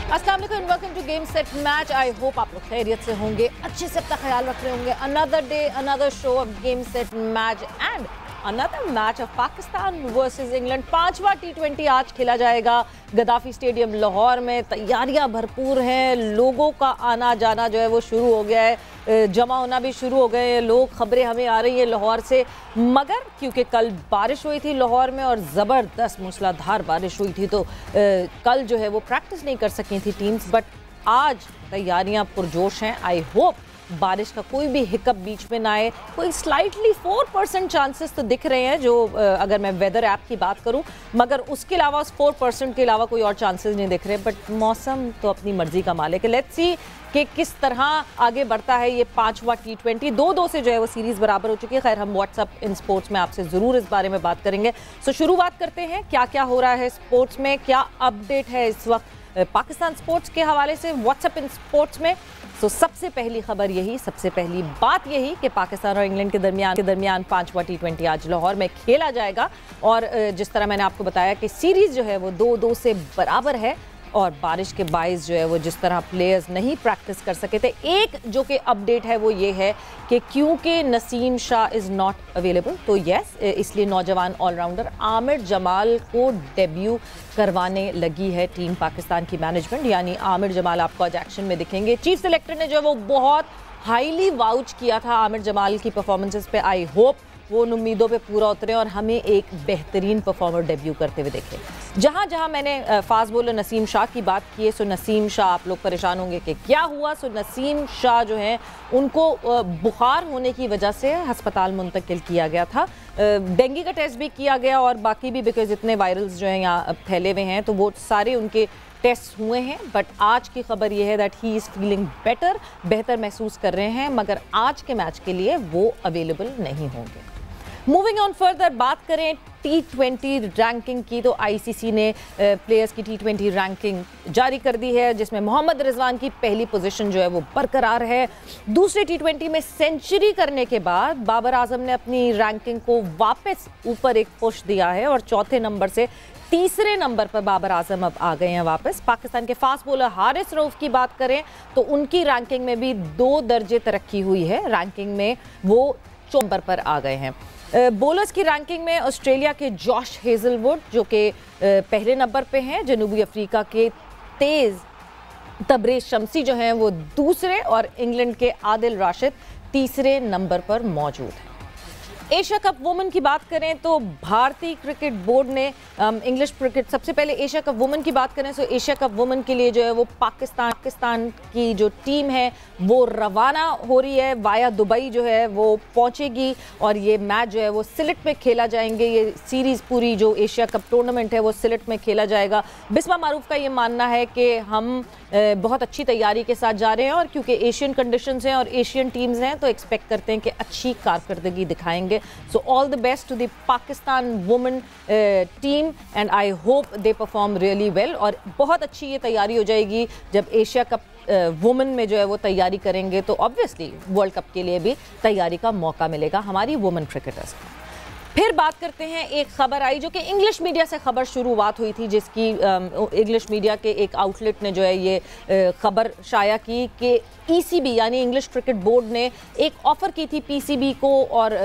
अस्सलाम वालेकुम, welcome to game set match. I hope आप लोग खैरियत से होंगे, अच्छे से अपना ख्याल रख रहे होंगे। Another day, another show of game set match and another match of Pakistan versus England. 5वां T20 आज खेला जाएगा गद्दाफी स्टेडियम लाहौर में। तैयारियां भरपूर हैं, लोगों का आना जाना जो है वो शुरू हो गया है, जमा होना भी शुरू हो गए हैं लोग। खबरें हमें आ रही हैं लाहौर से, मगर क्योंकि कल बारिश हुई थी लाहौर में और ज़बरदस्त मूसलाधार बारिश हुई थी, तो कल जो है वो प्रैक्टिस नहीं कर सकी थी टीम्स। बट आज तैयारियां पुरजोश हैं। आई होप बारिश का कोई भी हिकअप बीच में ना आए। कोई स्लाइटली 4% चांसेस तो दिख रहे हैं, जो अगर मैं वेदर ऐप की बात करूं, मगर उसके अलावा उस 4% के अलावा कोई और चांसेस नहीं दिख रहे। बट मौसम तो अपनी मर्जी का मालिक है। लेट्स सी कि किस तरह आगे बढ़ता है ये 5वां T20। 2-2 से जो है वो सीरीज़ बराबर हो चुकी है। खैर, हम व्हाट्सअप इन स्पोर्ट्स में आपसे ज़रूर इस बारे में बात करेंगे। सो शुरुआत करते हैं, क्या क्या हो रहा है स्पोर्ट्स में, क्या अपडेट है इस वक्त पाकिस्तान स्पोर्ट्स के हवाले से व्हाट्सएप इन स्पोर्ट्स में। तो सबसे पहली खबर यही, सबसे पहली बात यही कि पाकिस्तान और इंग्लैंड के दरमियान 5वां T20 आज लाहौर में खेला जाएगा। और जिस तरह मैंने आपको बताया कि सीरीज़ जो है वो 2-2 से बराबर है और बारिश के बाइस जो है वो जिस तरह प्लेयर्स नहीं प्रैक्टिस कर सके थे। एक जो कि अपडेट है वो ये है कि क्योंकि Naseem Shah is not available, तो यस, इसलिए नौजवान ऑलराउंडर आमिर जमाल को डेब्यू करवाने लगी है टीम पाकिस्तान की मैनेजमेंट। यानी आमिर जमाल आपको आज एक्शन में दिखेंगे। चीफ सेलेक्टर ने जो है वो बहुत हाईली वाउच किया था आमिर जमाल की परफॉर्मेंसेस पे। आई होप वो उन उम्मीदों पे पूरा उतरे और हमें एक बेहतरीन परफॉर्मर डेब्यू करते हुए देखें। जहाँ जहाँ मैंने फास्ट बॉलर नसीम शाह की बात की है, सो नसीम शाह, आप लोग परेशान होंगे कि क्या हुआ। सो नसीम शाह जो हैं उनको बुखार होने की वजह से अस्पताल मुंतकिल किया गया था। डेंगू का टेस्ट भी किया गया और बाकी भी, बिकॉज इतने वायरल्स जो हैं यहाँ फैले हुए हैं, तो वो सारे उनके टेस्ट हुए हैं। बट आज की खबर यह है that he is feeling better, बेहतर महसूस कर रहे हैं, मगर आज के मैच के लिए वो अवेलेबल नहीं होंगे। मूविंग ऑन फर्दर, बात करें T20 रैंकिंग की, तो ICC ने प्लेयर्स की T20 रैंकिंग जारी कर दी है, जिसमें मोहम्मद रिजवान की पहली पोजीशन जो है वो बरकरार है। दूसरे T20 में सेंचुरी करने के बाद बाबर आजम ने अपनी रैंकिंग को वापस ऊपर एक पुश दिया है और चौथे नंबर से तीसरे नंबर पर बाबर आजम अब आ गए हैं वापस। पाकिस्तान के फास्ट बॉलर हारिस रऊफ की बात करें तो उनकी रैंकिंग में भी 2 दर्जे तरक्की हुई है, रैंकिंग में वो 4 नंबर पर आ गए हैं। बॉलर्स की रैंकिंग में ऑस्ट्रेलिया के जॉश हेजलवुड जो कि पहले नंबर पे हैं, जनूबी अफ्रीका के तेज़ तबरेज़ शम्सी जो हैं वो दूसरे, और इंग्लैंड के आदिल राशिद तीसरे नंबर पर मौजूद हैं। एशिया कप वुमेन की बात करें तो भारतीय क्रिकेट बोर्ड ने इंग्लिश क्रिकेट, सबसे पहले एशिया कप वुमेन की बात करें तो एशिया कप वुमेन के लिए जो है वो पाकिस्तान की जो टीम है वो रवाना हो रही है, वाया दुबई जो है वो पहुंचेगी और ये मैच जो है वो सिलेट में खेला जाएंगे। ये सीरीज़ पूरी जो एशिया कप टूर्नामेंट है वो सिलेट में खेला जाएगा। बिस्मा मारूफ का ये मानना है कि हम बहुत अच्छी तैयारी के साथ जा रहे हैं और क्योंकि एशियन कंडीशंस हैं और एशियन टीम्स हैं तो एक्सपेक्ट करते हैं कि अच्छी कारकर्दगी दिखाएंगे। So all the best to the Pakistan women team and I hope they perform really well. और बहुत अच्छी ये तैयारी हो जाएगी जब एशिया कप वुमेन में जो है वो तैयारी करेंगे, तो ऑब्वियसली वर्ल्ड कप के लिए भी तैयारी का मौका मिलेगा हमारी वुमेन क्रिकेटर्स को। फिर बात करते हैं, एक खबर आई जो कि इंग्लिश मीडिया से खबर शुरुआत हुई थी, जिसकी इंग्लिश मीडिया के एक आउटलेट ने जो है ये खबर शाया की कि ECB यानी इंग्लिश क्रिकेट बोर्ड ने एक ऑफ़र की थी PCB को और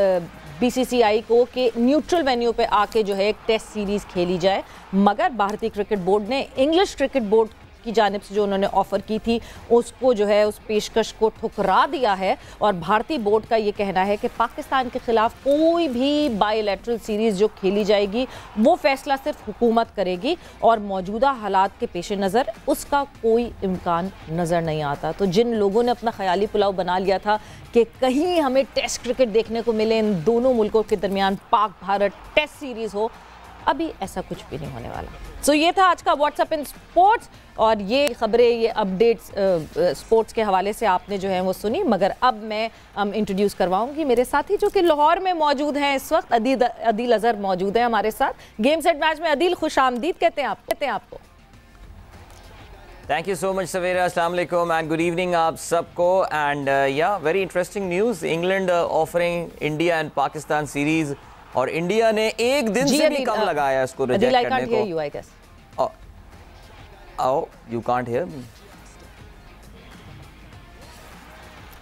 BCCI को कि न्यूट्रल वेन्यू पे आके जो है एक टेस्ट सीरीज़ खेली जाए, मगर भारतीय क्रिकेट बोर्ड ने इंग्लिश क्रिकेट बोर्ड की जानिब से जो उन्होंने ऑफ़र की थी उसको जो है उस पेशकश को ठुकरा दिया है। और भारतीय बोर्ड का ये कहना है कि पाकिस्तान के ख़िलाफ़ कोई भी बायलैटरल सीरीज़ जो खेली जाएगी वो फ़ैसला सिर्फ हुकूमत करेगी और मौजूदा हालात के पेश नज़र उसका कोई इम्कान नज़र नहीं आता। तो जिन लोगों ने अपना ख्याली पुलाव बना लिया था कि कहीं हमें टेस्ट क्रिकेट देखने को मिले इन दोनों मुल्कों के दरमियान, पाक भारत टेस्ट सीरीज़ हो, अभी ऐसा कुछ भी नहीं होने वाला। सो ये था आज का व्हाट्सएप इन स्पोर्ट्स और ये खबरें, ये अपडेट्स स्पोर्ट्स के हवाले से आपने जो है वो सुनी। मगर अब मैं इंट्रोड्यूस करवाऊंगी मेरे साथी जो कि लाहौर में मौजूद हैं इस वक्त। अदील अजहर मौजूद है हमारे साथ गेम सेट मैच में। अदील, खुश आमदीद कहते हैं आपको। थैंक यू सो मच सवेरा, अस्सलाम वालेकुम एंड गुड इवनिंग आप सबको। एंड या very interesting news, England offering India and Pakistan series और इंडिया ने एक दिन से भी कम लगाया इसको रिजेक्ट करने को। Oh, you can't hear me.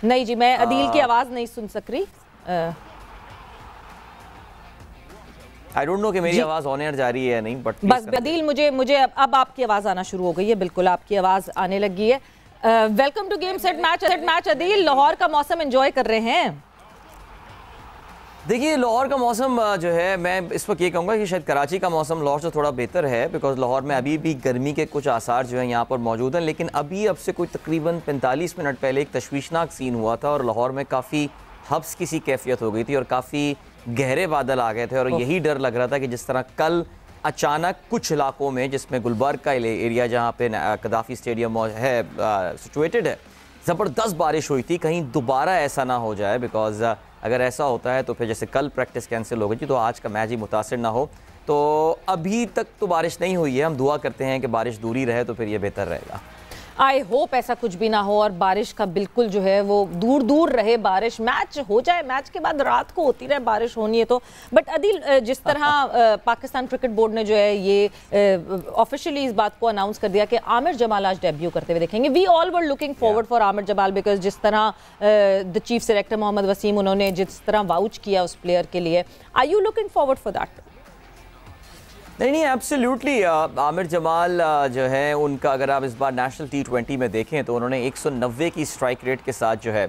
नहीं जी, मैं अदील की आवाज नहीं सुन सक रही। I don't know कि मेरी आवाज ऑन एयर जा रही है या नहीं, बट बस अदील, मुझे अब आपकी आवाज आना शुरू हो गई है, बिल्कुल आपकी आवाज आने लगी है। Welcome to game set match Adeel, Lahore का मौसम एंजॉय कर रहे हैं? देखिए, लाहौर का मौसम जो है, मैं इस वक्त ये कहूँगा कि शायद कराची का मौसम लाहौर से थोड़ा बेहतर है, बिकॉज लाहौर में अभी भी गर्मी के कुछ आसार जो हैं यहाँ पर मौजूद हैं। लेकिन अब से कोई तकरीबन 45 मिनट पहले एक तशवीशनाक सीन हुआ था और लाहौर में काफ़ी हब्स की सी कैफियत हो गई थी और काफ़ी गहरे बादल आ गए थे। और यही डर लग रहा था कि जिस तरह कल अचानक कुछ इलाकों में, जिसमें गुलबर्ग का एरिया जहाँ पे कदाफ़ी स्टेडियम है सिचुएटेड है, ज़बरदस्त बारिश हुई थी। कहीं दोबारा ऐसा ना हो जाए, बिकॉज अगर ऐसा होता है तो फिर जैसे कल प्रैक्टिस कैंसिल हो गई थी तो आज का मैच ही मुतासिर ना हो। तो अभी तक तो बारिश नहीं हुई है, हम दुआ करते हैं कि बारिश दूरी रहे तो फिर ये बेहतर रहेगा। आई होप ऐसा कुछ भी ना हो और बारिश का बिल्कुल जो है वो दूर दूर रहे बारिश, मैच हो जाए, मैच के बाद रात को होती रहे बारिश होनी है तो। बट अदील, जिस तरह पाकिस्तान क्रिकेट बोर्ड ने जो है ये ऑफिशियली इस बात को अनाउंस कर दिया कि आमिर जमाल आज डेब्यू करते हुए देखेंगे। We all were looking forward for Aamir Jamal, because जिस तरह the chief selector Mohammad Wasim उन्होंने जिस तरह वाउच किया उस प्लेयर के लिए, are you looking forward for that? नहीं, एब्सोल्युटली। आमिर जमाल जो है उनका, अगर आप इस बार नेशनल T20 में देखें तो उन्होंने 190 की स्ट्राइक रेट के साथ जो है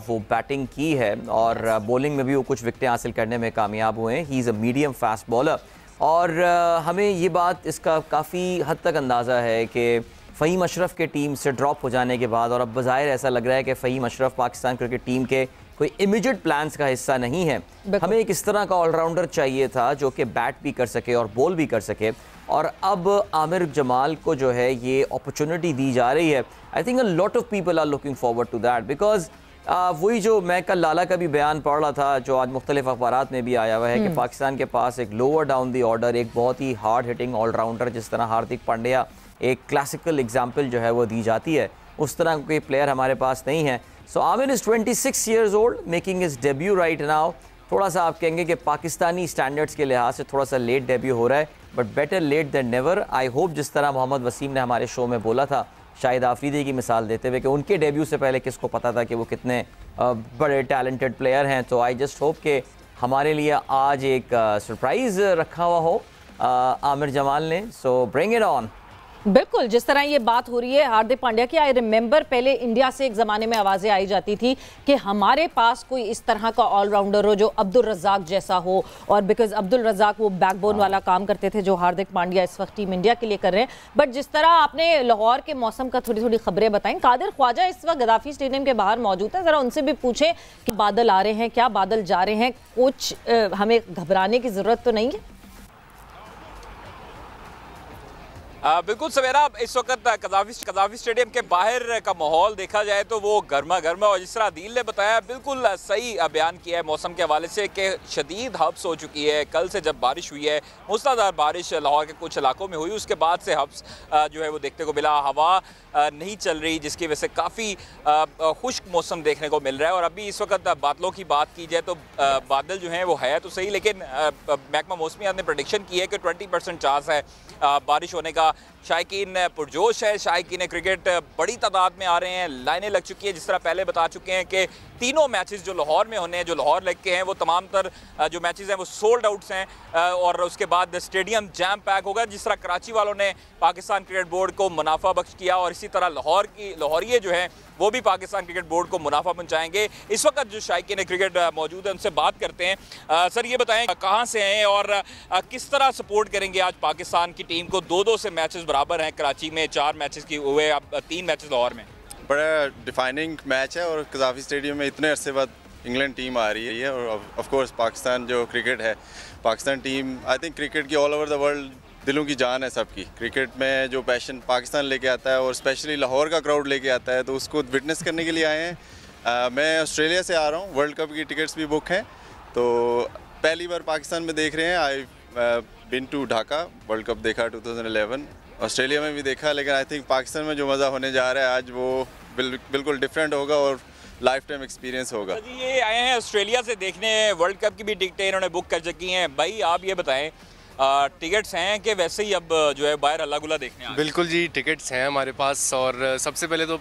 वो बैटिंग की है और बॉलिंग में भी वो कुछ विकेटें हासिल करने में कामयाब हुए हैं। He is a medium fast bowler और हमें ये बात इसका काफ़ी हद तक अंदाज़ा है कि फ़हीम अशरफ के टीम से ड्रॉप हो जाने के बाद, और अब बज़ाहिर ऐसा लग रहा है कि फ़हीम अशरफ पाकिस्तान क्रिकेट टीम के कोई इमीडिएट प्लान्स का हिस्सा नहीं है। हमें एक इस तरह का ऑलराउंडर चाहिए था जो कि बैट भी कर सके और बॉल भी कर सके, और अब आमिर जमाल को जो है ये अपॉर्चुनिटी दी जा रही है। I think a lot of people are looking forward to that, because वही जो मैं कल लाला का भी बयान पढ़ रहा था, जो आज मुख्तलिफ अखबारात में भी आया हुआ है कि पाकिस्तान के पास एक लोअर डाउन दी ऑर्डर, एक बहुत ही हार्ड हिटिंग ऑलराउंडर, जिस तरह हार्दिक पांड्या एक क्लासिकल एग्जाम्पल जो है वो दी जाती है, उस तरह कोई प्लेयर हमारे पास नहीं है। So Aamir is 26 years old, making his debut right now. थोड़ा सा आप कहेंगे कि पाकिस्तानी स्टैंडर्ड्स के लिहाज से थोड़ा सा लेट डेब्यू हो रहा है, but better late than never. I hope, जिस तरह मोहम्मद वसीम ने हमारे शो में बोला था, शाहिद आफरीदी की मिसाल देते हुए, कि उनके डेब्यू से पहले किसको पता था कि वो कितने बड़े टैलेंटेड प्लेयर हैं। तो आई जस्ट होप कि हमारे लिए आज एक सरप्राइज़ रखा हुआ हो आमिर जमाल ने। सो ब्रिंग इट ऑन। बिल्कुल, जिस तरह ये बात हो रही है हार्दिक पांड्या की, आई रिमेंबर पहले इंडिया से एक ज़माने में आवाज़ें आई जाती थी कि हमारे पास कोई इस तरह का ऑलराउंडर हो जो अब्दुल रज़ाक जैसा हो, और बिकॉज अब्दुल रज़ाक वो बैकबोन वाला काम करते थे जो हार्दिक पांड्या इस वक्त टीम इंडिया के लिए कर रहे हैं। बट जिस तरह आपने लाहौर के मौसम का थोड़ी थोड़ी खबरें बताई, कादिर ख्वाजा इस वक्त गद्दाफी स्टेडियम के बाहर मौजूद है, ज़रा उनसे भी पूछें कि बादल आ रहे हैं, क्या बादल जा रहे हैं, कुछ हमें घबराने की ज़रूरत तो नहीं है? बिल्कुल सवेरा, इस वक्त कदाफी स्टेडियम के बाहर का माहौल देखा जाए तो वो गर्मा गर्म है, और जिस तरह अदील ने बताया बिल्कुल सही बयान किया है मौसम के हवाले से कि शदीद हब्स हो चुकी है। कल से जब बारिश हुई है, मूसलाधार बारिश लाहौर के कुछ इलाकों में हुई, उसके बाद से हब्स जो है वो देखने को मिला। हवा नहीं चल रही, जिसकी वजह से काफ़ी खुश्क मौसम देखने को मिल रहा है। और अभी इस वक्त बादलों की बात की जाए तो बादल जो हैं वो है तो सही, लेकिन महकमा मौसमियात ने प्रेडिक्शन की है कि 20% चांस है बारिश होने का। शायकीन पुरजोश है, शायकीन क्रिकेट बड़ी तादाद में आ रहे हैं, लाइनें लग चुकी हैं। जिस तरह पहले बता चुके हैं कि तीनों मैचेस जो लाहौर में होने हैं, जो लाहौर लेग के हैं, वो तमाम तर जो मैचेस हैं वो सोल्ड आउट्स हैं, और उसके बाद स्टेडियम जैम पैक होगा। जिस तरह कराची वालों ने पाकिस्तान क्रिकेट बोर्ड को मुनाफा बख्श किया, और इसी तरह लाहौरिये जो हैं वो भी पाकिस्तान क्रिकेट बोर्ड को मुनाफा पहुँचाएंगे। इस वक्त जो शायकीन क्रिकेट मौजूद है उनसे बात करते हैं। सर ये बताएं कहाँ से हैं और किस तरह सपोर्ट करेंगे आज पाकिस्तान की टीम को? 2-2 से मैचेस बराबर हैं, कराची में 4 मैचेस की हुए, अब 3 मैचेस लाहौर में। बड़ा डिफाइनिंग मैच है, और कदाफी स्टेडियम में इतने अरसे बाद इंग्लैंड टीम आ रही है, और ऑफ कोर्स पाकिस्तान जो क्रिकेट है, Pakistan team I think cricket की ऑल ओवर द वर्ल्ड दिलों की जान है सबकी। क्रिकेट में जो पैशन पाकिस्तान लेके आता है, और स्पेशली लाहौर का क्राउड लेके आता है, तो उसको विटनेस करने के लिए आए हैं। मैं ऑस्ट्रेलिया से आ रहा हूँ, वर्ल्ड कप की टिकट्स भी बुक हैं, तो पहली बार पाकिस्तान में देख रहे हैं। आई बिन टू ढाका, वर्ल्ड कप देखा 2011, ऑस्ट्रेलिया में भी देखा, लेकिन आई थिंक पाकिस्तान में जो मज़ा होने जा रहा है आज वो बिल्कुल डिफरेंट होगा और लाइफ टाइम एक्सपीरियंस होगा। जी, ये आए हैं ऑस्ट्रेलिया से देखने, वर्ल्ड कप की भी टिकटें इन्होंने बुक कर चुकी हैं। भाई आप ये बताएं, टिकट्स हैं कि वैसे ही अब जो है बाहर अल्लाह गुला देखने आ रहे हैं? बिल्कुल जी, टिकट्स हैं हमारे पास और सबसे पहले तो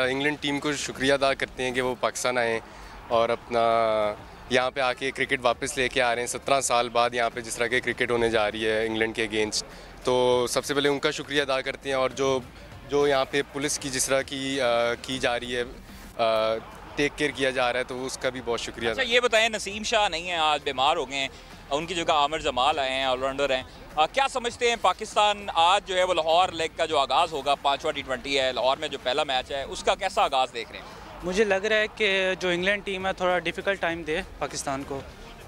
इंग्लैंड टीम को शुक्रिया अदा करते हैं कि वो पाकिस्तान आए और अपना यहाँ पे आके क्रिकेट वापस लेके आ रहे हैं। 17 साल बाद यहाँ पे जिस तरह की क्रिकेट होने जा रही है इंग्लैंड के अगेंस्ट, तो सबसे पहले उनका शुक्रिया अदा करते हैं। और जो यहाँ पे पुलिस की जिस तरह की जा रही है, टेक केयर किया जा रहा है, तो उसका भी बहुत शुक्रिया। अच्छा ये बताएं, नसीम शाह नहीं है, आज बीमार हो गए हैं, उनकी जगह आमिर जमाल आए हैं, ऑलराउंडर हैं। क्या समझते हैं पाकिस्तान आज जो है वो लाहौर लेग का जो आगाज़ होगा, 5वां T20 है लाहौर में जो पहला मैच है, उसका कैसा आगाज़ देख रहे हैं? मुझे लग रहा है कि जो इंग्लैंड टीम है थोड़ा डिफ़िकल्ट टाइम दे पाकिस्तान को,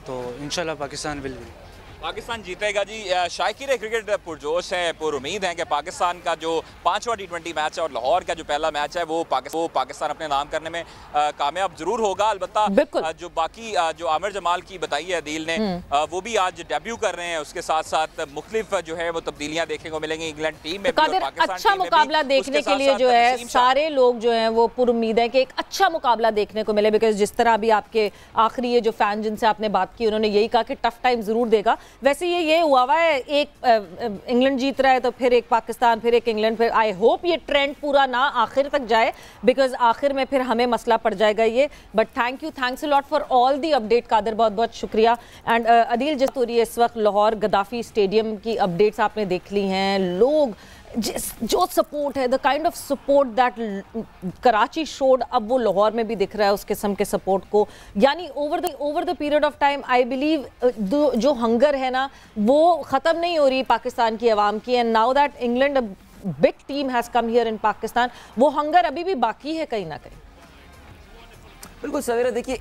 तो इंशाल्लाह पाकिस्तान विल विन। पाकिस्तान जीतेगा जी। शायकीन क्रिकेट पुरजोश है, पुरुमीद हैं कि पाकिस्तान का जो 5वां T20 मैच है और लाहौर का जो पहला मैच है वो पाकिस्तान अपने नाम करने में कामयाब जरूर होगा। अलबत्ता जो बाकी जो आमिर जमाल की बताई है अदील ने, वो भी आज डेब्यू कर रहे हैं। उसके साथ साथ मुख्तलिफ जो है वो तब्दीलियां देखने को मिलेंगी इंग्लैंड टीम में। अच्छा मुकाबला देखने के लिए जो है सारे लोग जो है वो पुरुमीद है कि एक अच्छा मुकाबला देखने को मिले, बिकॉज जिस तरह अभी आपके आखिरी ये जो फैन जिनसे आपने बात की उन्होंने यही कहा कि टफ टाइम जरूर देगा। वैसे ये हुआ हुआ है, एक इंग्लैंड जीत रहा है तो फिर एक पाकिस्तान, फिर एक इंग्लैंड, फिर आई होप ये ट्रेंड पूरा ना आखिर तक जाए, बिकॉज आखिर में फिर हमें मसला पड़ जाएगा ये। But thanks a lot for all the update Qadir, बहुत बहुत शुक्रिया। एंड अदील जिस तौर इस वक्त लाहौर गद्दाफी स्टेडियम की अपडेट्स आपने देख ली हैं, लोग जो सपोर्ट है, the kind of support that Karachi showed, अब वो लाहौर में भी दिख रहा है उस किस्म के सपोर्ट को। यानी over the period of time I believe जो हंगर है ना वो ख़त्म नहीं हो रही पाकिस्तान की आवाम की। And now that England big team has come here in Pakistan, वो हंगर अभी भी बाकी है कहीं ना कहीं। बिल्कुल सवेरा, देखिए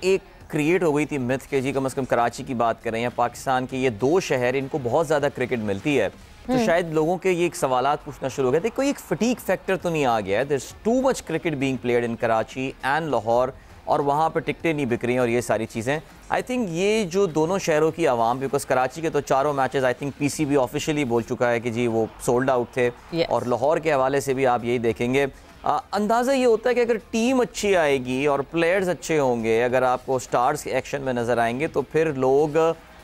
एक क्रिएट हो गई थी मिथ के जी, कम से कम कराची की बात करें या पाकिस्तान के ये दो शहर, इनको बहुत ज़्यादा क्रिकेट मिलती है, तो शायद लोगों के ये एक सवालात पूछना शुरू हो गए थे, कोई एक फटीक फैक्टर तो नहीं आ गया है? There is too much cricket being played in Karachi and Lahore, और वहाँ पर टिकटें नहीं बिक रही हैं और ये सारी चीज़ें। आई थिंक ये जो दोनों शहरों की आवाम, बिकॉज कराची के तो चारों matches I think PCB officially बोल चुका है कि जी वो सोल्ड आउट थे, और लाहौर के हवाले से भी आप यही देखेंगे। अंदाज़ा ये होता है कि अगर टीम अच्छी आएगी और प्लेयर्स अच्छे होंगे, अगर आपको स्टार्स एक्शन में नज़र आएंगे, तो फिर लोग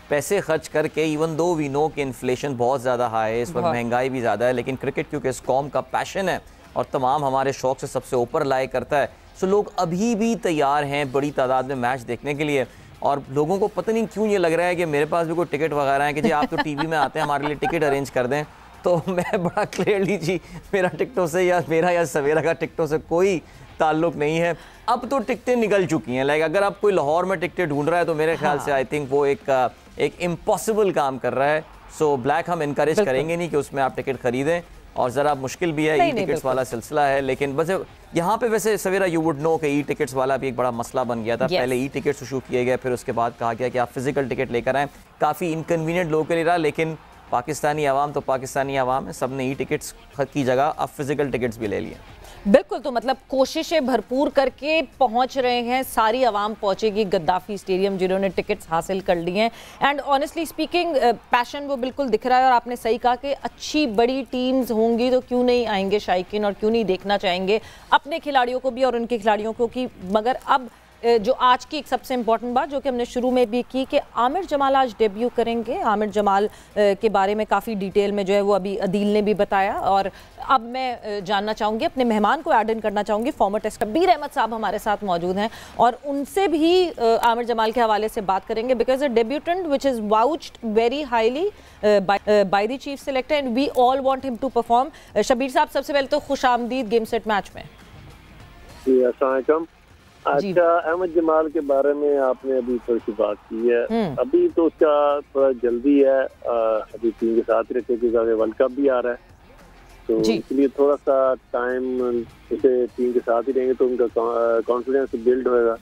पैसे खर्च करके, इवन दो वी नो कि इन्फ्लेशन बहुत ज़्यादा हाई है इस वक्त, महंगाई भी ज़्यादा है, लेकिन क्रिकेट क्योंकि इस कौम का पैशन है और तमाम हमारे शौक़ से सबसे ऊपर लाए करता है, सो लोग अभी भी तैयार हैं बड़ी तादाद में मैच देखने के लिए। और लोगों को पता नहीं क्यों ये लग रहा है कि मेरे पास भी कोई टिकट वगैरह है कि जी आप तो टीवी में आते हैं, हमारे लिए टिकट अरेंज कर दें। तो मैं बड़ा क्लियरली जी, मेरा टिकटों से या सवेरा का टिकटों से कोई ताल्लुक नहीं है। अब तो टिकटें निकल चुकी हैं। लाइक अगर आप कोई लाहौर में टिकटें ढूंढ रहा है तो मेरे ख्याल से आई थिंक वो एक इम्पॉसिबल काम कर रहा है। सो ब्लैक हम इनकरेज करेंगे नहीं कि उसमें आप टिकट खरीदें, और ज़रा मुश्किल भी है, ई टिकट्स वाला सिलसिला है। लेकिन बस यहाँ पे वैसे सवेरा यू वुड नो कि ई टिकट्स वाला भी एक बड़ा मसला बन गया था। पहले ई टिकट्स इशू किए गए, फिर उसके बाद कहा गया कि आप फिजिकल टिकट लेकर आएँ, काफ़ी इनकन्वीनियंट लोगों के लिए रहा। लेकिन पाकिस्तानी आवाम तो पाकिस्तानी आवाम है, सब ने ई टिकट्स की जगह अब फिजिकल टिकट्स भी ले लिए। बिल्कुल, तो मतलब कोशिशें भरपूर करके पहुंच रहे हैं, सारी आवाम पहुंचेगी गद्दाफी स्टेडियम जिन्होंने टिकट्स हासिल कर लिए हैं। एंड ऑनेस्टली स्पीकिंग पैशन वो बिल्कुल दिख रहा है। और आपने सही कहा कि अच्छी बड़ी टीम्स होंगी तो क्यों नहीं आएंगे शायकीन, और क्यों नहीं देखना चाहेंगे अपने खिलाड़ियों को भी और उनके खिलाड़ियों को की। मगर अब जो आज की एक सबसे इम्पॉर्टेंट बात जो कि हमने शुरू में भी की कि आमिर जमाल आज डेब्यू करेंगे। आमिर जमाल के बारे में काफ़ी डिटेल में जो है वो अभी अदील ने भी बताया। और अब मैं जानना चाहूँगी, अपने मेहमान को ऐड इन करना चाहूँगी, फॉर्मर टेस्ट शब्बीर अहमद साहब हमारे साथ मौजूद हैं और उनसे भी आमिर जमाल के हवाले से बात करेंगे। Because a debutant which is vouched very highly by the chief selector and we all want him to perform. Shabbir sahab, सबसे पहले तो खुशामदीद गेम सेट मैच में। अच्छा, अहमद जमाल के बारे में आपने अभी थोड़ी सी बात की है, अभी तो उसका थोड़ा जल्दी है, अभी टीम के साथ ही रखे क्योंकि वर्ल्ड कप भी आ रहा है, तो इसलिए थोड़ा सा टाइम उसे टीम के साथ ही रहेंगे तो उनका कॉन्फिडेंस बिल्ड होएगा।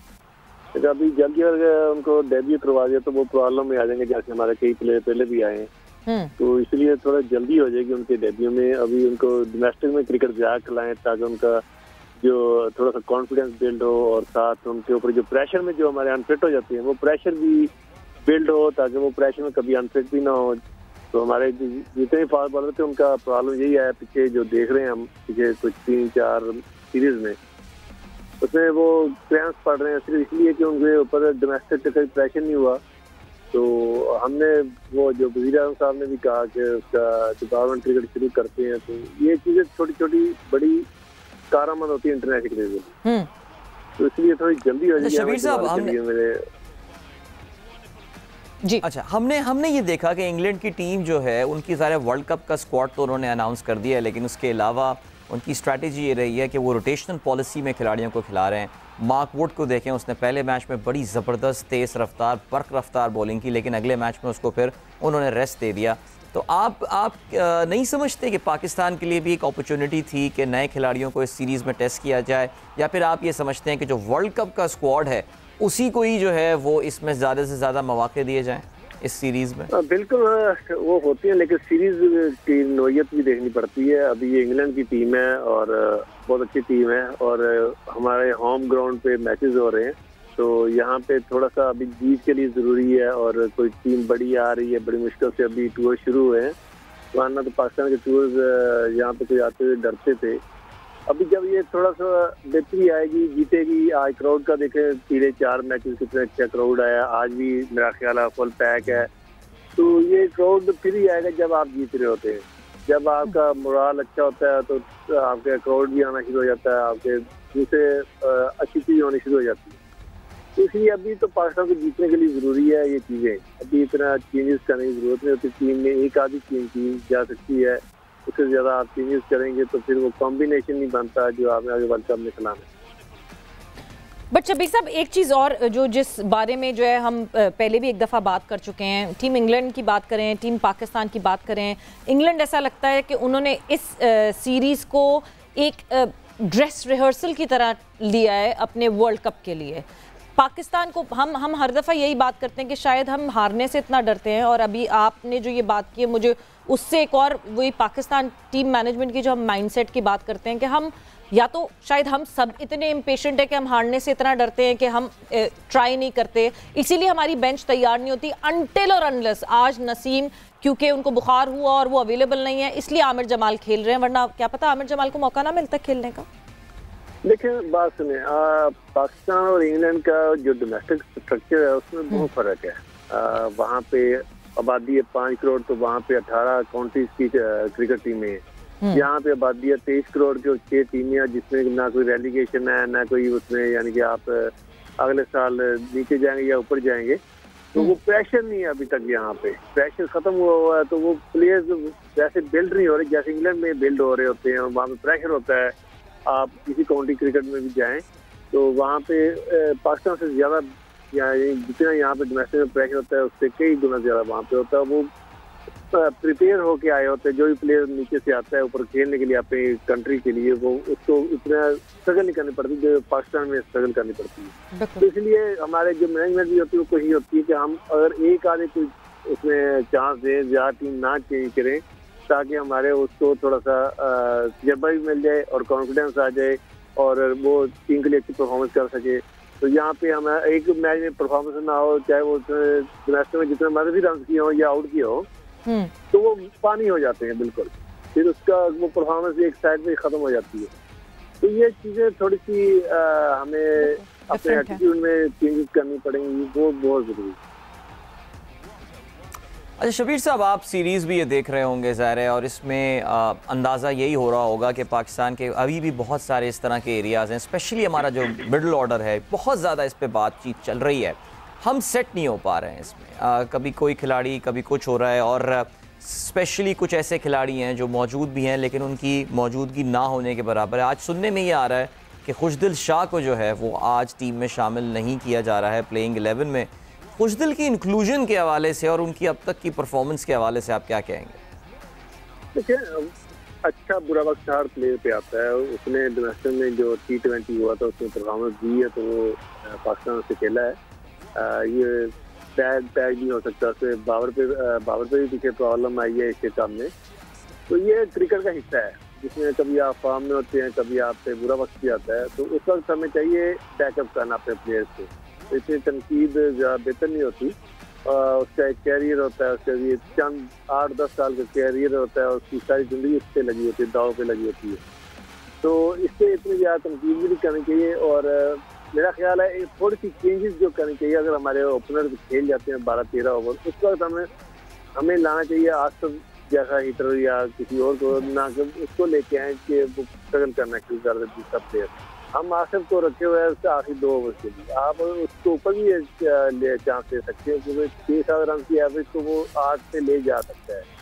तो अभी जल्दी अगर उनको डेब्यू करवा दिया तो वो प्रॉब्लम में आ जाएंगे, जैसे हमारे कई प्लेयर पहले भी आए हैं, तो इसलिए थोड़ा जल्दी हो जाएगी उनके डेब्यू में। अभी उनको डोमेस्टिक में क्रिकेट ज़्यादा खिलाएं ताकि उनका जो थोड़ा सा कॉन्फिडेंस बिल्ड हो, और साथ उनके ऊपर जो प्रेशर में जो हमारे अनफिट हो जाते हैं वो प्रेशर भी बिल्ड हो, ताकि वो प्रेशर में कभी अनफिट भी ना हो। तो हमारे जितने भी फास्ट बॉलर थे उनका प्रॉब्लम यही है, पीछे जो देख रहे हैं हम पीछे कुछ 3-4 सीरीज में, उसमें वो क्रैम्स पड़ रहे हैं सिर्फ इसलिए कि उनके ऊपर डोमेस्टिक का कोई प्रेशर नहीं हुआ, तो हमने वो जो वज़ीर आज़म साहब ने भी कहा कि उसका डिपार्टमेंट क्रिकेट शुरू करते हैं, तो ये चीज़ें छोटी छोटी बड़ी कारआमद होती है इंटरनेशनल क्रिकेट में, तो इसलिए थोड़ी जल्दी हो जाएगी। शबीर साहब मेरे जी अच्छा, हमने ये देखा कि इंग्लैंड की टीम जो है उनकी ज़ाहिर वर्ल्ड कप का स्क्वाड तो उन्होंने अनाउंस कर दिया है, लेकिन उसके अलावा उनकी स्ट्रैटेजी ये रही है कि वो रोटेशनल पॉलिसी में खिलाड़ियों को खिला रहे हैं। मार्क वुड को देखें, उसने पहले मैच में बड़ी ज़बरदस्त तेज़ रफ्तार बर्क रफ्तार बॉलिंग की, लेकिन अगले मैच में उसको फिर उन्होंने रेस्ट दे दिया। तो आप नहीं समझते कि पाकिस्तान के लिए भी एक अपॉर्चुनिटी थी कि नए खिलाड़ियों को इस सीरीज़ में टेस्ट किया जाए, या फिर आप ये समझते हैं कि जो वर्ल्ड कप का स्क्वाड है उसी को ही जो है वो इसमें ज़्यादा से ज़्यादा मौके दिए जाएँ इस सीरीज़ में? बिल्कुल वो होती है, लेकिन सीरीज की नोयत भी देखनी पड़ती है। अभी ये इंग्लैंड की टीम है और बहुत अच्छी टीम है, और हमारे होम ग्राउंड पे मैचेस हो रहे हैं, तो यहाँ पे थोड़ा सा अभी जीत के लिए ज़रूरी है। और कोई टीम बड़ी आ रही है, बड़ी मुश्किल से अभी टूर शुरू हुए हैं, वरना तो पाकिस्तान के टूर्स यहाँ पे कोई आते हुए डरते थे। अभी जब ये थोड़ा सा बेहतरी आएगी, जीतेगी। आज क्राउड का देखें, पिछले 4 मैचेस कितना अच्छा क्राउड आया, आज भी मेरा ख्याल है फुल पैक है। तो ये क्राउड फिर ही आएगा जब आप जीत रहे होते हैं, जब आपका मोराल अच्छा होता है तो आपके क्राउड भी आना शुरू हो जाता है, आपके दूसरे अच्छी चीज़ होनी शुरू हो जाती है। तो इसलिए अभी तो पाकिस्तान को जीतने के लिए ज़रूरी है ये चीज़ें। अभी इतना चेंजेस करने की ज़रूरत नहीं होती, टीम में एक आधी चेंज की जा सकती है, उससे ज़्यादा आप चेंजेस करेंगे तो फिर वो कॉम्बिनेशन नहीं बनता जो आपने आगे वर्ल्ड कप में खिलाना है। बट शबीर साहब, एक चीज़ और जो जिस बारे में जो है हम पहले भी एक दफ़ा बात कर चुके हैं, टीम इंग्लैंड की बात करें, टीम पाकिस्तान की बात करें, इंग्लैंड ऐसा लगता है कि उन्होंने इस सीरीज़ को एक ड्रेस रिहर्सल की तरह लिया है अपने वर्ल्ड कप के लिए। पाकिस्तान को हम हर दफ़ा यही बात करते हैं कि शायद हम हारने से इतना डरते हैं, और अभी आपने जो ये बात की है मुझे उससे एक और वही पाकिस्तान टीम मैनेजमेंट की जो हम माइंडसेट की बात करते हैं कि हम या तो शायद हम सब इतने इम्पेशेंट है कि हम हारने से इतना डरते हैं कि हम ट्राई नहीं करते, इसीलिए हमारी बेंच तैयार नहीं होती अनटिल और अनलेस आज नसीम क्योंकि उनको बुखार हुआ और वो अवेलेबल नहीं है, इसलिए आमिर जमाल खेल रहे हैं, वरना क्या पता आमिर जमाल को मौका ना मिलता खेलने का। देखिए बात सुने, पाकिस्तान और इंग्लैंड का जो डोमेस्टिक स्ट्रक्चर है उसमें बहुत फर्क है। वहाँ पे आबादी है 5 करोड़, तो वहाँ पे 18 काउंटीज की क्रिकेट टीमें हैं। यहाँ पे आबादी है 23 करोड़ की और 6 टीमें हैं, जिसमें ना कोई रेलीगेशन है ना कोई उसमें, यानी कि आप अगले साल नीचे जाएंगे या ऊपर जाएंगे, तो वो प्रेशर नहीं है अभी तक। यहाँ पे प्रेशर खत्म हुआ है, तो वो प्लेयर्स वैसे बिल्ड नहीं हो रहे जैसे इंग्लैंड में बिल्ड हो रहे होते हैं। वहाँ पे प्रेशर होता है, आप किसी काउंटी क्रिकेट में भी जाएं तो वहाँ पे पाकिस्तान से ज़्यादा जितना यहाँ पे डोमेस्टिक में प्रेशर होता है उससे कई गुना ज़्यादा वहाँ पे होता है। वो प्रिपेयर होके आए होते हैं, जो भी प्लेयर नीचे से आता है ऊपर खेलने के लिए अपनी कंट्री के लिए, वो उसको इतना स्ट्रगल नहीं करनी पड़ती जो पाकिस्तान में स्ट्रगल करनी पड़ती है। तो इसलिए हमारे जो मैनेजमेंट भी होती है वो कोशिश होती है कि हम अगर एक आधे कोई उसमें चांस दें, ज़्यादा टीम ना चेंज करें, ताकि हमारे उसको थोड़ा सा तजर्बा भी मिल जाए और कॉन्फिडेंस आ जाए और वो टीम के लिए अच्छी परफॉर्मेंस कर सके। तो यहाँ पे हम एक मैच में परफॉर्मेंस ना हो, चाहे वो डोमेस्टिक में जितने मर्जी रन किए हो या आउट किए हो, तो वो पानी हो जाते हैं बिल्कुल, फिर उसका वो परफॉर्मेंस एक साइड में खत्म हो जाती है। तो ये चीज़ें थोड़ी सी हमें अपने एटीट्यूड में चेंजेस करनी पड़ेंगी, वो बहुत ज़रूरी है। अच्छा शबीर साहब, आप सीरीज़ भी ये देख रहे होंगे ज़ाहिर है, और इसमें अंदाज़ा यही हो रहा होगा कि पाकिस्तान के अभी भी बहुत सारे इस तरह के एरियाज़ हैं, स्पेशली हमारा जो मिडल ऑर्डर है, बहुत ज़्यादा इस पर बातचीत चल रही है, हम सेट नहीं हो पा रहे हैं इसमें। कभी कोई खिलाड़ी, कभी कुछ हो रहा है, और स्पेशली कुछ ऐसे खिलाड़ी हैं जो मौजूद भी हैं लेकिन उनकी मौजूदगी ना होने के बराबर है। आज सुनने में ये आ रहा है कि खुशदिल शाह को जो है वो आज टीम में शामिल नहीं किया जा रहा है प्लेइंग 11 में। खुशदिल की इंक्लूजन के हवाले से और उनकी अब तक की परफॉर्मेंस के हवाले से आप क्या कहेंगे? देखिए, अच्छा बुरा वक्त हर प्लेयर पे आता है। उसने डोमेस्टिक में जो T20 हुआ था उसमें परफॉर्मेंस दी है, तो वो पाकिस्तान से खेला है। ये पैड नहीं हो सकता, उससे बाबर पे भी पीछे प्रॉब्लम आई है इसके काम में। तो ये क्रिकेट का हिस्सा है जिसमें कभी आप फॉर्म में होते हैं, कभी आप पे बुरा वक्त भी आता है, तो उस वक्त हमें चाहिए बैकअप करना अपने प्लेयर्स को। इतनी तनकीद ज़्यादा बेहतर नहीं होती। उसका एक कैरियर होता है, उसका ये चंद 8-10 साल का कैरियर होता है, उसकी सारी ज़िंदगी उस पर लगी होती है, दाव पे लगी होती है। तो इससे इतनी ज़्यादा तनकीद भी नहीं करनी चाहिए। और मेरा ख्याल है थोड़ी सी चेंजेस जो करनी चाहिए। अगर हमारे ओपनर खेल जाते हैं 12-13 ओवर, उस वक्त हमें लाना चाहिए आसिफ जैसा हिटर या किसी और को, ना कि उसको लेके आए कि वो स्ट्रगल करना शुरू कर दे दूसरा प्लेयर। हम आसिफ को रखे हुए हैं उसके आखिरी 2 ओवर के लिए, आप उसके ऊपर भी चांस ले सकते हैं क्योंकि 6-7 रन की एवरेज तो वो 8 से ले जा सकता है।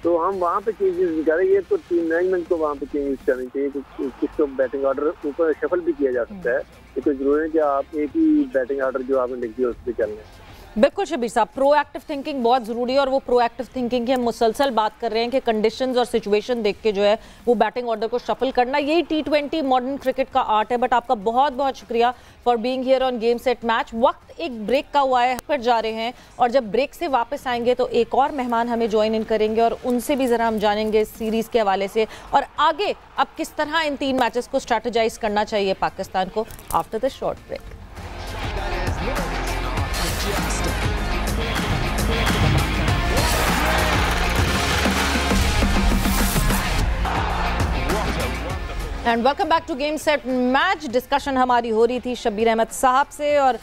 तो हम वहाँ पे चेंजेस निकालें, ये तो टीम मैनेजमेंट को वहाँ पे चेंजेस करनी चाहिए कि किसको बैटिंग ऑर्डर ऊपर शफल भी किया जा सकता है। ये तो जरूरी है कि आप एक ही बैटिंग ऑर्डर जो आपने लिख दिया उस पर चल रहे हैं। बिल्कुल शबीर साहब, प्रोएक्टिव थिंकिंग बहुत ज़रूरी है और वो प्रोएक्टिव थिंकिंग की हम मुसलसल बात कर रहे हैं कि कंडीशंस और सिचुएशन देख के जो है वो बैटिंग ऑर्डर को शफल करना, यही T20 मॉडर्न क्रिकेट का आर्ट है। बट आपका बहुत बहुत शुक्रिया for being here on game set match. वक्त एक ब्रेक का हुआ है, फिर जा रहे हैं और जब ब्रेक से वापस आएंगे तो एक और मेहमान हमें ज्वाइन इन करेंगे और उनसे भी ज़रा हम जानेंगे सीरीज़ के हवाले से और आगे अब किस तरह इन 3 मैचेस को स्ट्रैटेजाइज करना चाहिए पाकिस्तान को after the short break. And welcome back to game set match. Discussion हमारी हो रही थी शब्बीर अहमद साहब से और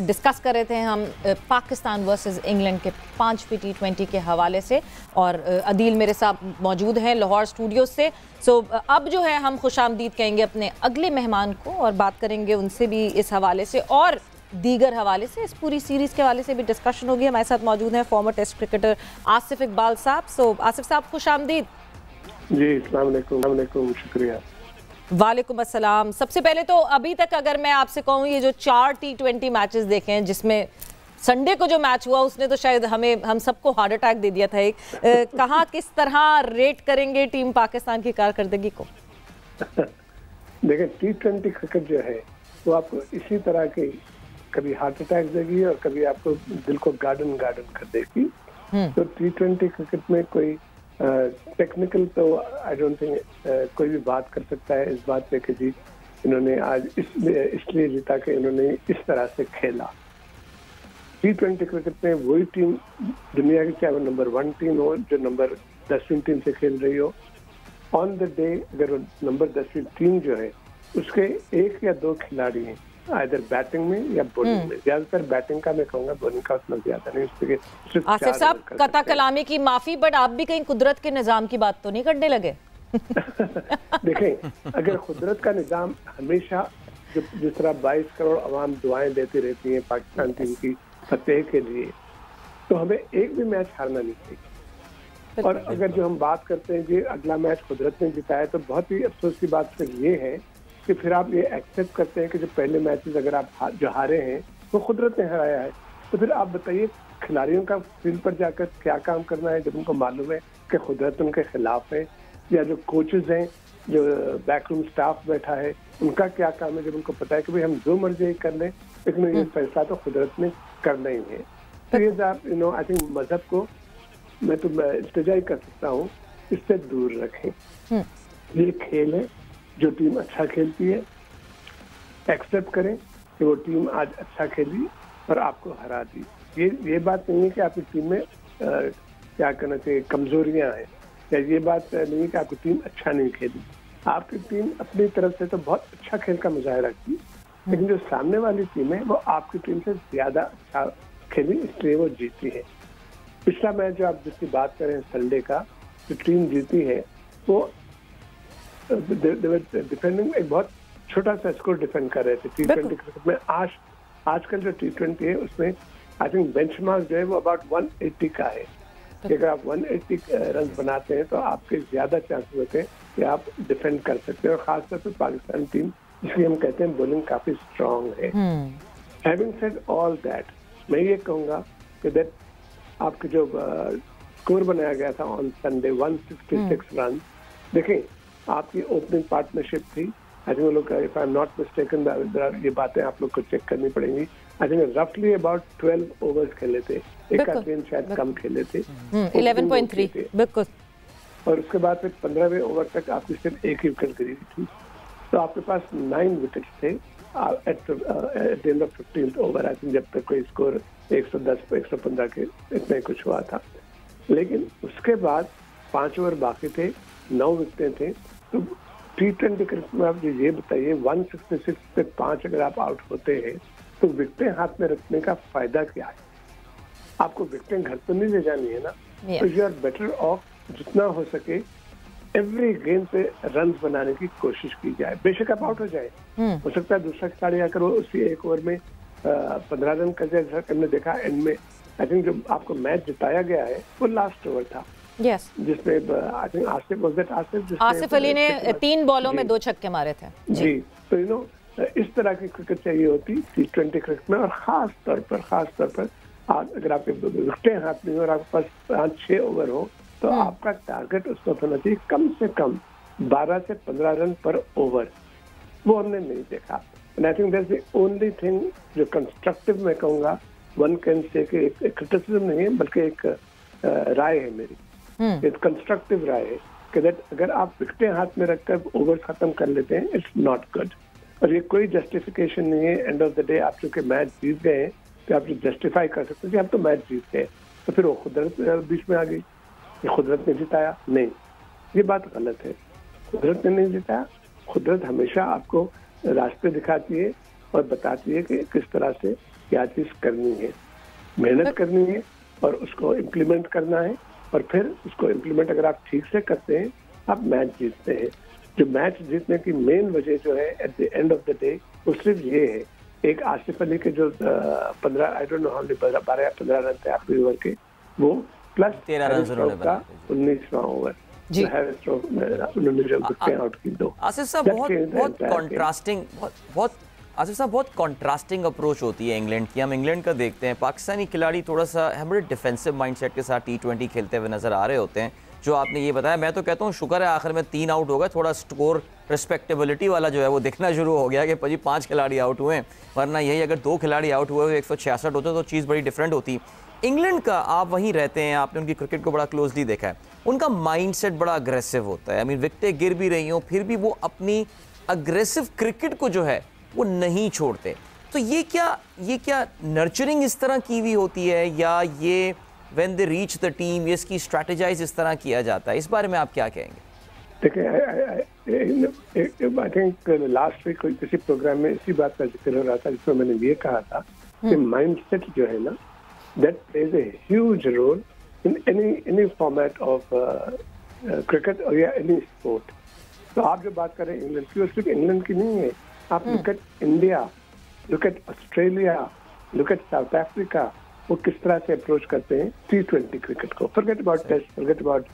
डिस्कस कर रहे थे हम पाकिस्तान वर्सेस इंग्लैंड के 5वीं T20 के हवाले से और अदील मेरे साथ मौजूद हैं लाहौर स्टूडियो से। सो अब जो है हम खुशामदीद कहेंगे अपने अगले मेहमान को और बात करेंगे उनसे भी इस हवाले से और दीगर हवाले से, इस पूरी सीरीज़ के हवाले से भी डिस्कशन होगी। हमारे साथ मौजूद हैं former test cricketer Asif Iqbal साहब। सो आसिफ साहब खुशामदीद। जी अस्सलाम वालेकुम, शुक्रिया। वालेकुम अस्सलाम। सबसे पहले तो अभी तक अगर मैं आपसे कहूँ ये जो 4 T20 मैचेस देखे हैं जिसमें संडे को जो मैच हुआ उसने तो शायद हम सबको हार्ट अटैक दे दिया था एक। कहाँ किस तरह रेट करेंगे टीम पाकिस्तान की कारकर्दगी को? देखिए T20 क्रिकेट जो है वो आपको इसी तरह के कभी हार्ट अटैक देगी और कभी आपको दिल को गार्डन कर देगी। तो T20 क्रिकेट में कोई टेक्निकल तो आई डोंट थिंक कोई भी बात कर सकता है इस बात पे कि जी इन्होंने आज इसलिए जीता कि इन्होंने इस तरह से खेला। T20 क्रिकेट में वही टीम दुनिया की चाहे वो नंबर 1 टीम हो जो नंबर 10वीं टीम से खेल रही हो, ऑन द डे अगर नंबर 10वीं टीम जो है उसके 1 या 2 खिलाड़ी हैं इधर बैटिंग में या बॉलिंग में, ज्यादातर बैटिंग का मैं कहूँगा, बॉलिंग का उतना ज्यादा नहीं। आसिफ साहब कता कलामी की माफी, बट आप भी कहीं कुदरत के निजाम की बात तो नहीं करने लगे? देखें अगर कुदरत का निजाम हमेशा जिस तरह 22 करोड़ अवाम दुआएं देती रहती हैं पाकिस्तान टीम की फतेह के लिए, तो हमें एक भी मैच हारना नहीं चाहिए। और अगर जो हम बात करते हैं कि अगला मैच कुदरत ने जिताया, तो बहुत ही अफसोस की बात फिर ये है कि फिर आप ये एक्सेप्ट करते हैं कि जो पहले मैचेस अगर आप जो हारे हैं वो कुदरत ने हराया है, तो फिर आप बताइए खिलाड़ियों का फील्ड पर जाकर क्या काम करना है जब उनको मालूम है कि कुदरत उनके खिलाफ है, या जो कोचेस हैं, जो बैकरूम स्टाफ बैठा है, उनका क्या काम है जब उनको पता है कि भाई हम जो मर्जी कर लें लेकिन ये फैसला तो कुदरत ने करना ही है। तो ये आप आई थिंक मजहब को मैं तो इल्तिजा कर सकता हूँ इससे दूर रखें। ये खेल है, जो टीम अच्छा खेलती है एक्सेप्ट करें कि वो टीम आज अच्छा खेली और आपको हरा दी। ये बात नहीं है कि आपकी टीम में क्या करना चाहिए कमजोरियां हैं, या ये बात नहीं है कि आपकी टीम अच्छा नहीं खेली। आपकी टीम अपनी तरफ से तो बहुत अच्छा खेल का मुजाहरा की, लेकिन जो सामने वाली टीम है वो आपकी टीम से ज्यादा अच्छा खेली, इसलिए वो जीती है। पिछला मैच जो आप जिसकी बात करें संडे का, जो टीम जीती है वो डिफेंडिंग एक बहुत छोटा सा स्कोर डिफेंड कर रहे थे। T20 क्रिकेट में आजकल जो T20 है उसमें आई थिंक बेंचमार्क जो है वो अबाउट 180 का है। अगर आप 180 रन बनाते हैं तो आपके ज्यादा चांसेस होते हैं कि आप डिफेंड कर सकते हैं, और खासतौर पर पाकिस्तान टीम जिसकी हम कहते हैं बॉलिंग काफी स्ट्रांग है। हैविंग सेड ऑल दैट, मैं ये कहूँगा कि दैट आपके जो स्कोर बनाया गया था ऑन संडे 166 रन, देखें आपकी ओपनिंग पार्टनरशिप थी। आई थिंक वो लोग if I am not mistaken ये बातें आप लोग को चेक करनी पड़ेंगी। आई थिंक रफली अबाउट 12 ओवर्स खेले थे, एक आध दिन शायद कम खेले थे, 11.3 बिल्कुल, और उसके बाद फिर 15वें ओवर तक आपकी सिर्फ एक ही विकेट गिरी थी, तो आपके पास 9 विकेट्स थे at the end of 15th over. I think जब तक कोई स्कोर 110 115 के इतना ही कुछ हुआ था, लेकिन उसके बाद 5 ओवर बाकी थे, 9 विकेटें थे, तो T20 क्रिकेट में आप ये बताइए 166 पे 5 अगर आप आउट होते हैं तो विकेटें हाथ में रखने का फायदा क्या है? आपको विकेटें घर तो नहीं ले जानी है ना, तो यू आर बेटर ऑफ जितना हो सके एवरी गेम पे रन बनाने की कोशिश की जाए। बेशक आप आउट हो जाए, हो सकता है दूसरा खिलाड़ी आकर वो उसी एक ओवर में 15 रन कर जाए, जैसा हमने देखा एंड में। आई थिंक जो आपको मैच जिताया गया है वो लास्ट ओवर था, जिसमें आई थिंक आसिफ अली ने 3 बॉलों में 2 छक्के मारे थे जी। तो यू नो इस तरह की क्रिकेट चाहिए होती T20 क्रिकेट में, और खास तौर पर अगर आपके विकेटें हाथ में हो और आपके पास 5-6 ओवर हो तो आपका टारगेट उस वक्त होना चाहिए कम से कम 12 से 15 रन पर ओवर। वो हमने नहीं देखा। And I think that's the only thing जो कंस्ट्रक्टिव मैं कहूँगा, वन कैन से कि एक क्रिटिसिज्म नहीं है बल्कि एक राय है मेरी, एक कंस्ट्रक्टिव राय है कि दैट अगर आप विकेटें हाथ में रखकर ओवर खत्म कर लेते हैं इट्स नॉट गुड। और ये कोई जस्टिफिकेशन नहीं है। एंड ऑफ द डे आप चूंकि मैच जीत गए हैं तो आप जस्टिफाई कर सकते हैं कि हम तो मैच जीत गए, तो फिर वो कुदरत बीच में आ गई, ये कुदरत ने जिताया। नहीं, ये बात गलत है। कुदरत ने नहीं जिताया। कुदरत हमेशा आपको रास्ते दिखाती है और बताती है कि किस तरह से क्या चीज करनी है, मेहनत करनी है और उसको इम्प्लीमेंट करना है। और फिर उसको इम्प्लीमेंट अगर आप ठीक से करते हैं आप मैच जीतते हैं। जो मैच जीतने की मेन वजह जो है at the end of the day वो सिर्फ ये है, एक आसिफ अली के जो 15 आई डोंट नो हाउ 12 या 15 रन थे आखिरी ओवर के, वो प्लस 13 रन का 19वां ओवर उन्होंने जो विकेटें आउट की 2। आसिफ साहब बहुत कॉन्ट्रास्टिंग आसिफ साहब बहुत कॉन्ट्रास्टिंग अप्रोच होती है इंग्लैंड की। हम इंग्लैंड का देखते हैं, पाकिस्तानी खिलाड़ी थोड़ा सा बड़े डिफेंसिव माइंडसेट के साथ T20 खेलते हुए नजर आ रहे होते हैं। जो आपने ये बताया, मैं तो कहता हूँ शुक्र है आखिर में 3 आउट हो गए, थोड़ा स्कोर रिस्पेक्टेबिलिटी वाला जो है वो दिखना शुरू हो गया कि भाई 5 खिलाड़ी आउट हुए हैं, वरना यही अगर 2 खिलाड़ी आउट हुए 166 होते तो चीज़ बड़ी डिफरेंट होती। इंग्लैंड का आप वहीं रहते हैं, आपने उनकी क्रिकेट को बड़ा क्लोजली देखा है, उनका माइंडसेट बड़ा अग्रेसिव होता है। आई मीन विकेटें गिर भी रही हों फिर भी वो अपनी अग्रेसिव क्रिकेट को जो है वो नहीं छोड़ते। तो ये क्या नर्चरिंग इस तरह की हुई होती है, या ये when they reach the team ये इसकी स्ट्रैटेजाइज इस तरह किया जाता है? इस बारे में आप क्या कहेंगे? देखिए, आई थिंक लास्ट वीक किसी प्रोग्राम में इसी बात का जिक्र हो रहा था जिसमें मैंने ये कहा था कि माइंडसेट जो है ना, that plays a huge role in any format of cricket और या एनी स्पोर्ट। तो आप जो बात कर रहे हैं इंग्लैंड की, वो सिर्फ इंग्लैंड की नहीं है। आप look at India, look at Australia, look at south Africa, वो किस तरह से अप्रोच करते हैं T20 क्रिकेट को। Forget about test, forget about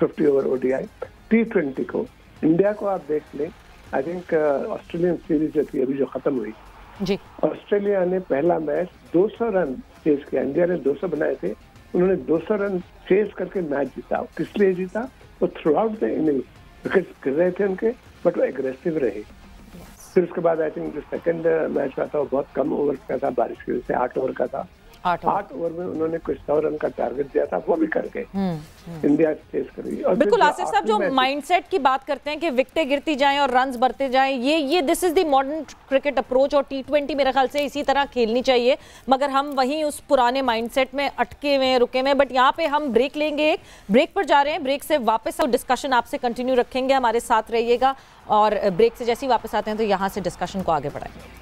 50 over ODI, T20 को। इंडिया को आप देख लें, आई थिंक ऑस्ट्रेलियन सीरीज जो थी अभी जो खत्म हुई जी, ऑस्ट्रेलिया ने पहला मैच 200 रन चेस किया, इंडिया ने 200 बनाए थे, उन्होंने 200 रन चेस करके मैच जीता। किस लिए जीता? वो through out the innings wicket गिर रहे थे उनके, बट वो एग्रेसिव रहे। फिर उसके बाद आई थिंक जो सेकंड मैच का था वो बहुत कम ओवर का था, बारिश की वजह से 8 ओवर का था। 8 ओवर में उन्होंने कुछ 100 रन का टारगेट दिया था, वो भी करके इंडिया चेस कर रही है। बिल्कुल आसिफ साहब, जो माइंडसेट की बात करते हैं कि विकेटें गिरती जाएं और रन्स बढ़ते जाएं, ये this is the modern cricket approach, और T20 मेरे ख्याल से इसी तरह खेलनी चाहिए। मगर हम वहीं उस पुराने माइंडसेट में अटके हुए रुके हुए। बट यहाँ पे हम ब्रेक लेंगे, एक ब्रेक पर जा रहे हैं, ब्रेक से वापस डिस्कशन आपसे कंटिन्यू रखेंगे, हमारे साथ रहिएगा। और ब्रेक से जैसे ही वापस आते हैं तो यहाँ से डिस्कशन को आगे बढ़ाएंगे।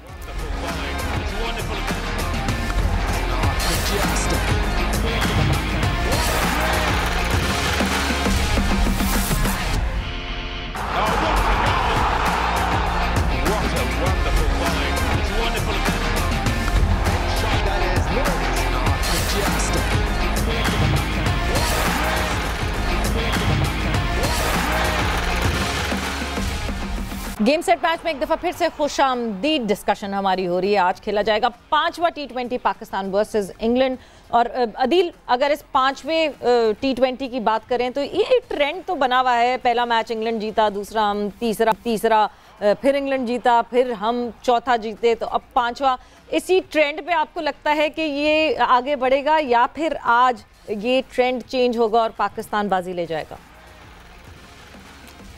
गेम सेट मैच में एक दफा फिर से खुशामदीद डिस्कशन हमारी हो रही है। आज खेला जाएगा 5वां T20 पाकिस्तान वर्सेस इंग्लैंड। और अदील, अगर इस 5वें T20 की बात करें तो ये ट्रेंड तो बना हुआ है, पहला मैच इंग्लैंड जीता, दूसरा हम, तीसरा फिर इंग्लैंड जीता, फिर हम चौथा जीते, तो अब 5वां। इसी ट्रेंड पे आपको लगता है कि ये आगे बढ़ेगा या फिर आज ये ट्रेंड चेंज होगा और पाकिस्तान बाजी ले जाएगा?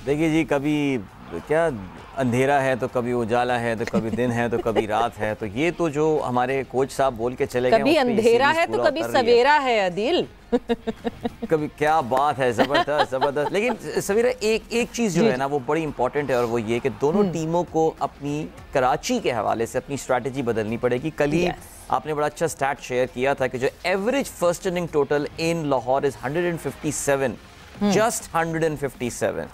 देखिए जी, कभी क्या अंधेरा है तो कभी उजाला है, तो कभी दिन है तो कभी रात है। तो ये तो जो हमारे कोच साहब बोल के चले गए, कभी अंधेरा है तो कभी सवेरा है अदील। कभी क्या बात है, जबरदस्त जबरदस्त। लेकिन सवीरा एक चीज़ जो है ना वो बड़ी इंपॉर्टेंट है और वो ये कि दोनों टीमों को अपनी कराची के हवाले से अपनी स्ट्रैटेजी बदलनी पड़ेगी। कल ही आपने बड़ा अच्छा स्टैट शेयर किया था कि जो average first inning total in Lahore is 157, just 157।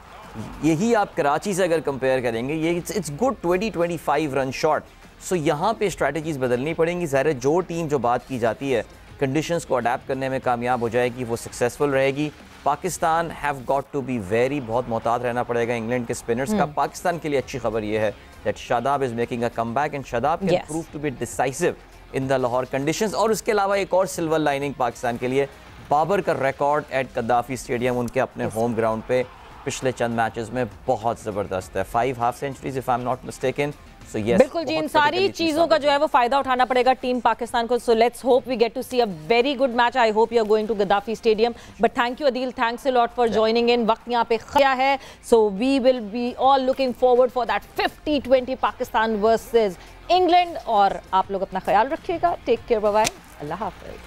यही आप कराची से अगर कंपेयर करेंगे ये इट्स गुड 20-25 रन शॉट। सो यहाँ पे स्ट्रैटेजीज बदलनी पड़ेंगी। ज़ाहिर जो टीम जो बात की जाती है कंडीशंस को अडेप्ट करने में कामयाब हो जाएगी वो सक्सेसफुल रहेगी। Pakistan have got to be very, बहुत मोहतात रहना पड़ेगा इंग्लैंड के स्पिनर्स का। पाकिस्तान के लिए अच्छी खबर ये है that Shadab is making a comeback and Shadab can prove to be decisive in the Lahore conditions. और उसके अलावा एक और सिल्वर लाइनिंग पाकिस्तान के लिए, बाबर का रिकॉर्ड एट गद्दाफी स्टेडियम उनके अपने होम ग्राउंड पे पिछले चंद मैचेस में बहुत ज़बरदस्त है। 5 half centuries if I am not mistaken. So yes, बिल्कुल जी, इन सारी चीजों का जो है वो फायदा उठाना पड़ेगा टीम पाकिस्तान को। So let's hope we get to see a very good match. I hope you are going to Gaddafi stadium. But thank you Adeel, thanks a lot for joining in. वक्त यहाँ पे खया है, so we will be all looking forward for that 50-20 Pakistan versus England. और आप लोग अपना ख्याल रखिएगा। टेक केयर, बाय बाय, अल्लाह हाफिज।